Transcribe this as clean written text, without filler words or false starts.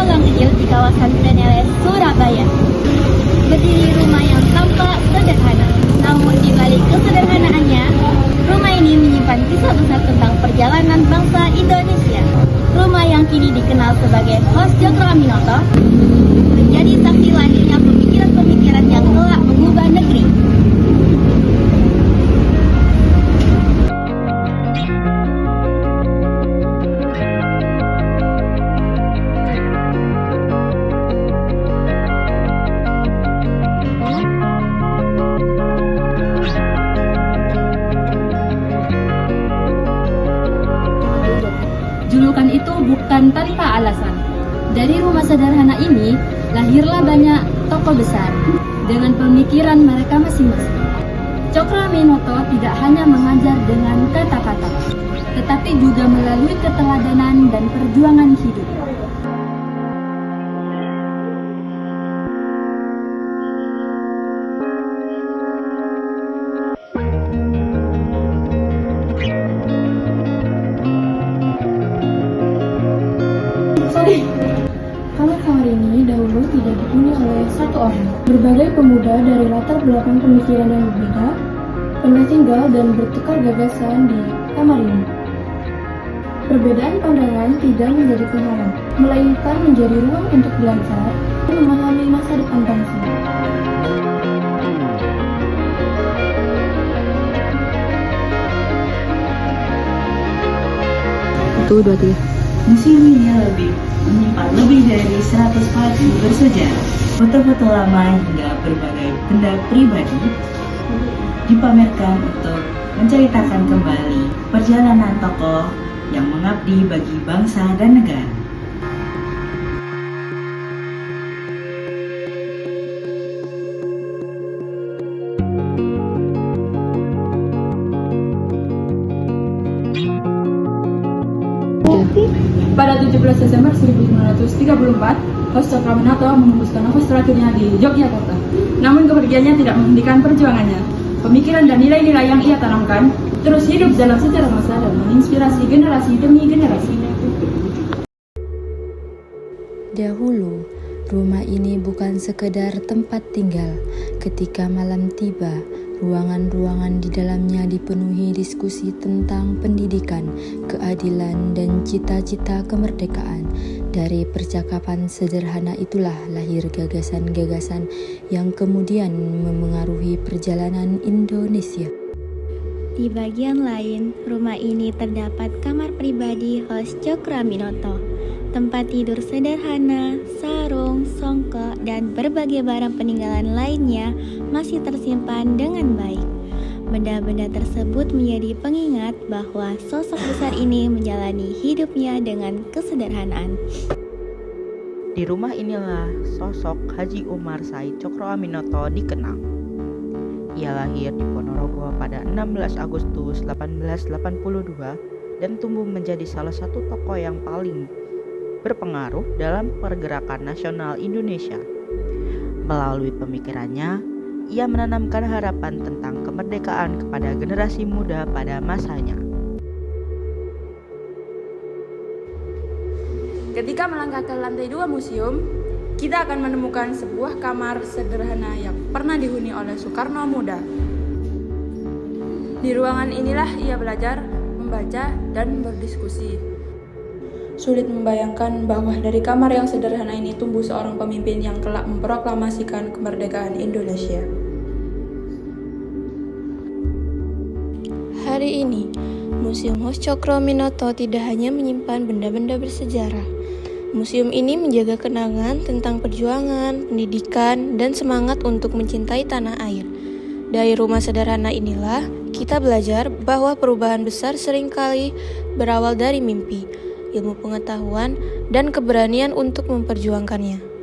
gang kecil di kawasan Teneles, Surabaya. Berdiri rumah yang tampak sederhana, namun di balik kesederhanaannya, rumah ini menyimpan kisah besar tentang perjalanan bangsa Indonesia. Rumah yang kini dikenal sebagai Hos Cokro Aminoto menjadi saksi lahirnya pemikiran-pemikiran yang kelak mengubah negeri. Julukan itu bukan tanpa alasan. Dari rumah sederhana ini, lahirlah banyak tokoh besar dengan pemikiran mereka masing-masing. Cokro Aminoto tidak hanya mengajar dengan kata-kata, tetapi juga melalui keteladanan dan perjuangan hidup. Kalau kamar ini dahulu tidak dihuni oleh satu orang. Berbagai pemuda dari latar belakang pemikiran yang berbeda pernah tinggal dan bertukar gagasan di kamar ini. Perbedaan pandangan tidak menjadi penghalang, melainkan menjadi ruang untuk belajar dan memahami masa depan bangsa. Museum ini menyimpan lebih dari 100 patung bersejarah, foto-foto lama hingga berbagai benda pribadi dipamerkan untuk menceritakan kembali perjalanan tokoh yang mengabdi bagi bangsa dan negara. Pada 17 Desember 1934, Hos Cokro Aminoto menghembuskan nafas terakhirnya di Yogyakarta. Namun kepergiannya tidak menghentikan perjuangannya. Pemikiran dan nilai-nilai yang ia tanamkan terus hidup dalam sejarah masa dan menginspirasi generasi demi generasi. Dahulu, rumah ini bukan sekedar tempat tinggal. Ketika malam tiba, ruangan-ruangan di dalamnya dipenuhi diskusi tentang pendidikan, keadilan, dan cita-cita kemerdekaan. Dari percakapan sederhana itulah lahir gagasan-gagasan yang kemudian memengaruhi perjalanan Indonesia. Di bagian lain, rumah ini terdapat kamar pribadi Hos Cokro Aminoto, tempat tidur sederhana, sarung, songkok, dan berbagai barang peninggalan lainnya masih tersimpan dengan baik. Benda-benda tersebut menjadi pengingat bahwa sosok besar ini menjalani hidupnya dengan kesederhanaan. Di rumah inilah sosok Haji Umar Said Cokro Aminoto dikenal. Ia lahir di Ponorogo pada 16 Agustus 1882 dan tumbuh menjadi salah satu tokoh yang paling berpengaruh dalam pergerakan nasional Indonesia. Melalui pemikirannya, ia menanamkan harapan tentang kemerdekaan kepada generasi muda pada masanya. Ketika melangkah ke lantai 2 museum, kita akan menemukan sebuah kamar sederhana yang pernah dihuni oleh Soekarno Muda. Di ruangan inilah ia belajar, membaca, dan berdiskusi. Sulit membayangkan bahwa dari kamar yang sederhana ini tumbuh seorang pemimpin yang kelak memproklamasikan kemerdekaan Indonesia. Hari ini, Museum Hos Cokro Aminoto tidak hanya menyimpan benda-benda bersejarah. Museum ini menjaga kenangan tentang perjuangan, pendidikan, dan semangat untuk mencintai tanah air. Dari rumah sederhana inilah, kita belajar bahwa perubahan besar seringkali berawal dari mimpi, ilmu pengetahuan, dan keberanian untuk memperjuangkannya.